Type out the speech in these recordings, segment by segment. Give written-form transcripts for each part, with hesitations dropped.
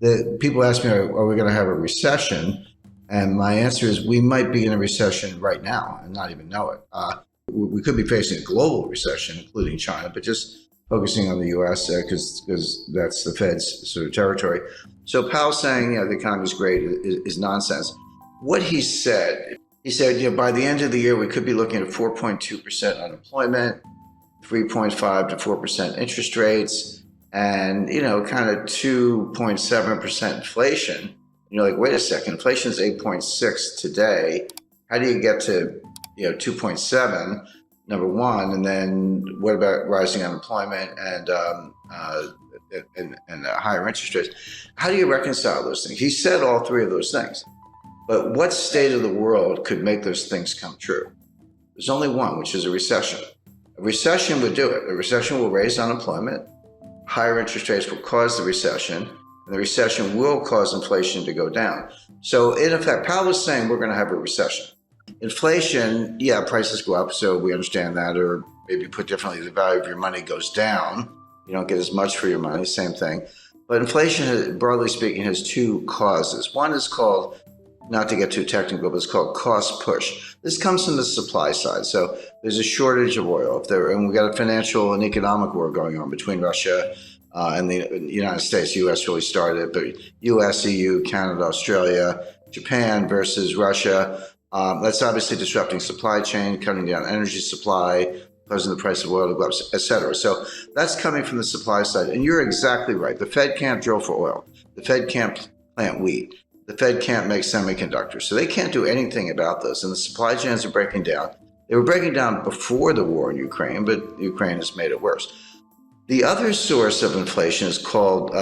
The people ask me, are we going to have a recession? And my answer is we might be in a recession right now and not even know it. We could be facing a global recession, including China, but just focusing on the U.S. Because that's the Fed's sort of territory. So Powell saying, the economy is great is nonsense. What he said, by the end of the year, we could be looking at 4.2% unemployment, 3.5 to 4% interest rates, and, kind of 2.7% inflation. You're like, wait a second, inflation is 8.6 today. How do you get to, 2.7, number one? And then what about rising unemployment and higher interest rates? How do you reconcile those things? He said all three of those things. But what state of the world could make those things come true? There's only one, which is a recession. A recession would do it. A recession will raise unemployment. Higher interest rates will cause the recession. And the recession will cause inflation to go down. So in effect, Powell is saying we're going to have a recession. Inflation, prices go up, so we understand that, or maybe put differently, the value of your money goes down. You don't get as much for your money, same thing. But inflation, broadly speaking, has two causes. One is called, not to get too technical, but it's called cost push. This comes from the supply side. So there's a shortage of oil, and we've got a financial and economic war going on between Russia and the United States. The U.S. really started, but U.S., EU, Canada, Australia, Japan versus Russia. That's obviously disrupting supply chain, cutting down energy supply, causing the price of oil to go up, et cetera. So that's coming from the supply side. And you're exactly right. The Fed can't drill for oil. The Fed can't plant wheat. The Fed can't make semiconductors. So they can't do anything about this. And the supply chains are breaking down. They were breaking down before the war in Ukraine, but Ukraine has made it worse. The other source of inflation is called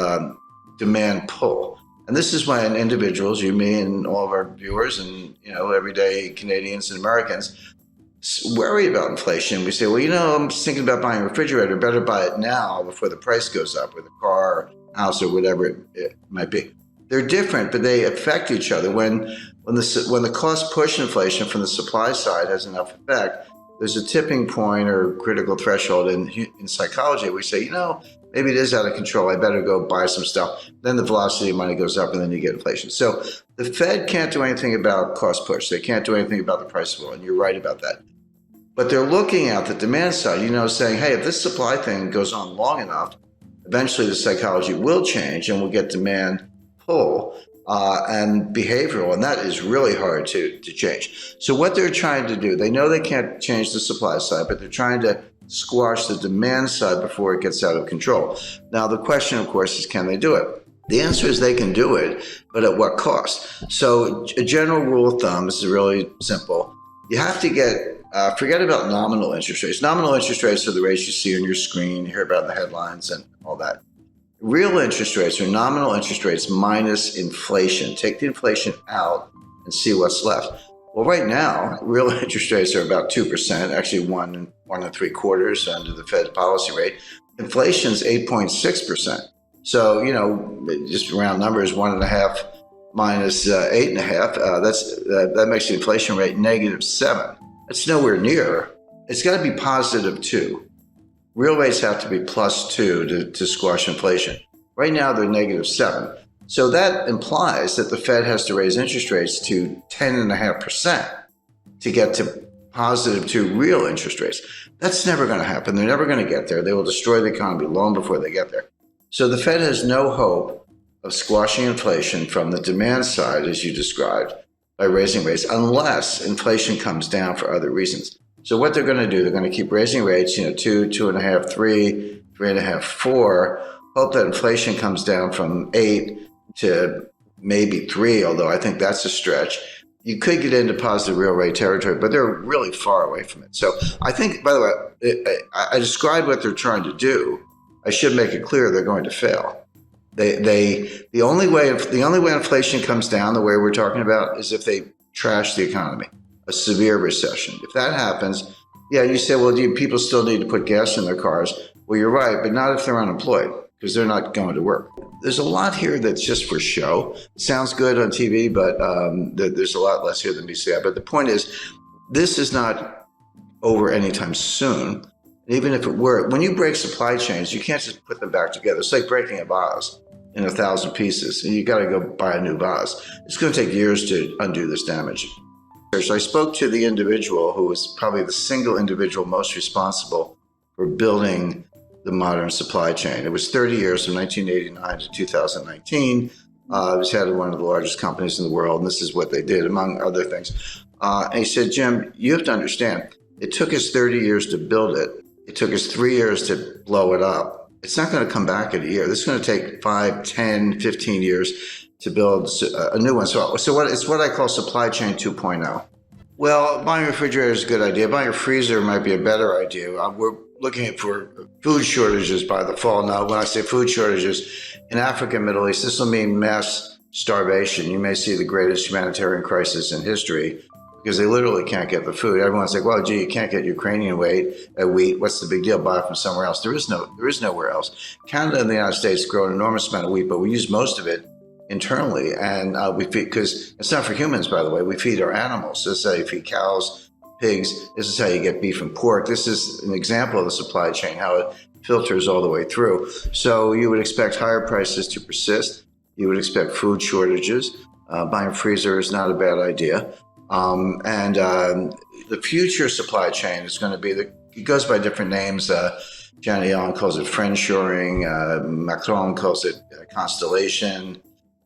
demand pull. And this is when individuals, you, me, and all of our viewers and, everyday Canadians and Americans worry about inflation. We say, well, I'm just thinking about buying a refrigerator. Better buy it now before the price goes up, or the car, house, or whatever it might be. They're different, but they affect each other. When the cost push inflation from the supply side has enough effect, there's a tipping point or critical threshold in psychology. We say, maybe it is out of control. I better go buy some stuff. Then the velocity of money goes up, and then you get inflation. So the Fed can't do anything about cost push. They can't do anything about the price of oil, and you're right about that. But they're looking at the demand side, saying, hey, if this supply thing goes on long enough, eventually the psychology will change, and we'll get demand pull and behavioral, and that is really hard to change. So what they're trying to do, they know they can't change the supply side, but they're trying to squash the demand side before it gets out of control. Now, the question, of course, is can they do it? The answer is they can do it, but at what cost? So a general rule of thumb, this is really simple. You have to forget about nominal interest rates. Nominal interest rates are the rates you see on your screen, you hear about in the headlines and all that. Real interest rates are nominal interest rates minus inflation. Take the inflation out and see what's left. Well, right now, real interest rates are about 2%, actually 1.75% under the Fed policy rate. Inflation's 8.6%. So, just round numbers, 1.5 minus 8.5, that makes the inflation rate -7. That's nowhere near. It's got to be +2. Real rates have to be +2 to squash inflation. Right now, they're -7. So that implies that the Fed has to raise interest rates to 10.5% to get to +2 real interest rates. That's never going to happen. They're never going to get there. They will destroy the economy long before they get there. So the Fed has no hope of squashing inflation from the demand side, as you described, by raising rates, unless inflation comes down for other reasons. So what they're going to do, they're going to keep raising rates, 2, 2.5, 3, 3.5, 4, hope that inflation comes down from 8 to maybe 3, although I think that's a stretch. You could get into positive real rate territory, but they're really far away from it. So I think, by the way, I described what they're trying to do. I should make it clear they're going to fail. The only way inflation comes down, the way we're talking about, is if they trash the economy, a severe recession. If that happens, you say, well, do people still need to put gas in their cars? Well, you're right, but not if they're unemployed, because they're not going to work. There's a lot here that's just for show. It sounds good on TV, but there's a lot less here than meets the eye. But the point is, this is not over anytime soon. And even if it were, when you break supply chains, you can't just put them back together. It's like breaking a vase. in 1,000 pieces, and you got to go buy a new vase. It's going to take years to undo this damage. So I spoke to the individual who was probably the single individual most responsible for building the modern supply chain. It was 30 years from 1989 to 2019. It was head of one of the largest companies in the world, and this is what they did, among other things. And he said, Jim, you have to understand, it took us 30 years to build it. It took us 3 years to blow it up. It's not going to come back in a year. This is going to take 5, 10, 15 years to build a new one. So it's what I call supply chain 2.0. Well, buying a refrigerator is a good idea. Buying a freezer might be a better idea. We're looking for food shortages by the fall. Now, when I say food shortages, in Africa and Middle East, this will mean mass starvation. You may see the greatest humanitarian crisis in history because they literally can't get the food. Everyone's like, well, gee, you can't get Ukrainian wheat. What's the big deal? Buy it from somewhere else. There is nowhere else. Canada and the United States grow an enormous amount of wheat, but we use most of it internally, and we feed, because it's not for humans, by the way. We feed our animals. This is how you feed cows, pigs. This is how you get beef and pork. This is an example of the supply chain, how it filters all the way through. So you would expect higher prices to persist. You would expect food shortages. Buying a freezer is not a bad idea. The future supply chain is going to be it goes by different names. Janet Yellen calls it friendshoring. Macron calls it constellation.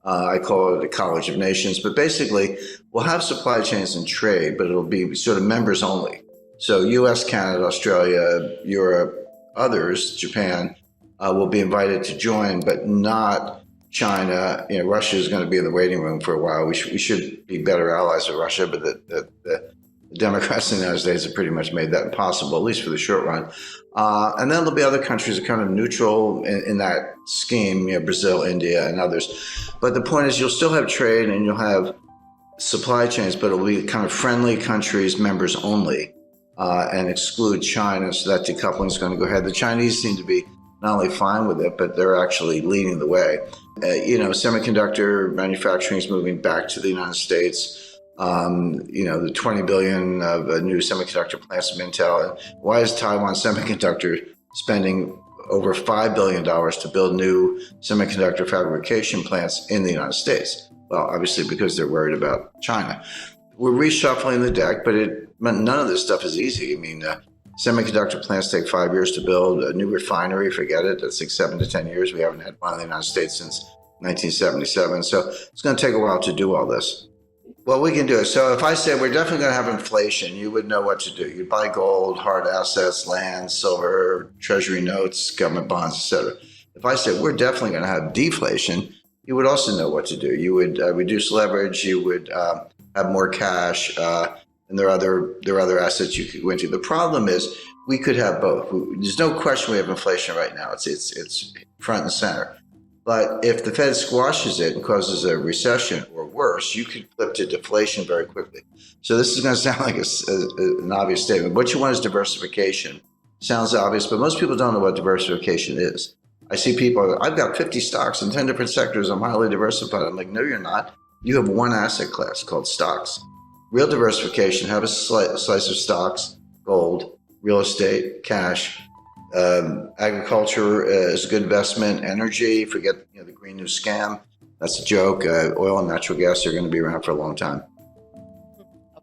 I call it a college of nations, but basically we'll have supply chains and trade, but it'll be sort of members only. So US, Canada, Australia, Europe, others, Japan, will be invited to join, but not China. Russia is going to be in the waiting room for a while. We should be better allies with Russia, but the Democrats in the United States have pretty much made that impossible, at least for the short run. And then there'll be other countries that are kind of neutral in that scheme, Brazil, India, and others. But the point is you'll still have trade and you'll have supply chains, but it'll be kind of friendly countries, members only, and exclude China. So that decoupling is going to go ahead. The Chinese seem to be not only fine with it, but they're actually leading the way. Semiconductor manufacturing is moving back to the United States. The 20 billion of new semiconductor plants from Intel. And why is Taiwan Semiconductor spending over $5 billion to build new semiconductor fabrication plants in the United States? Well, obviously because they're worried about China. We're reshuffling the deck, but none of this stuff is easy. Semiconductor plants take 5 years to build. A new refinery, forget it. That's like 7 to 10 years. We haven't had one in the United States since 1977. So it's going to take a while to do all this. Well, we can do it. So if I said we're definitely going to have inflation, you would know what to do. You'd buy gold, hard assets, land, silver, treasury notes, government bonds, etc. If I said we're definitely going to have deflation, you would also know what to do. You would reduce leverage. You would have more cash, and there are other assets you could go into. The problem is we could have both. There's no question we have inflation right now. It's front and center. But if the Fed squashes it and causes a recession or worse, you could flip to deflation very quickly. So this is going to sound like an obvious statement. What you want is diversification. Sounds obvious, but most people don't know what diversification is. I see people, I've got 50 stocks in 10 different sectors. I'm highly diversified. I'm like, no, you're not. You have one asset class called stocks. Real diversification, have a slice of stocks, gold, real estate, cash. Agriculture is a good investment. Energy, forget the Green New Scam. That's a joke. Oil and natural gas are going to be around for a long time.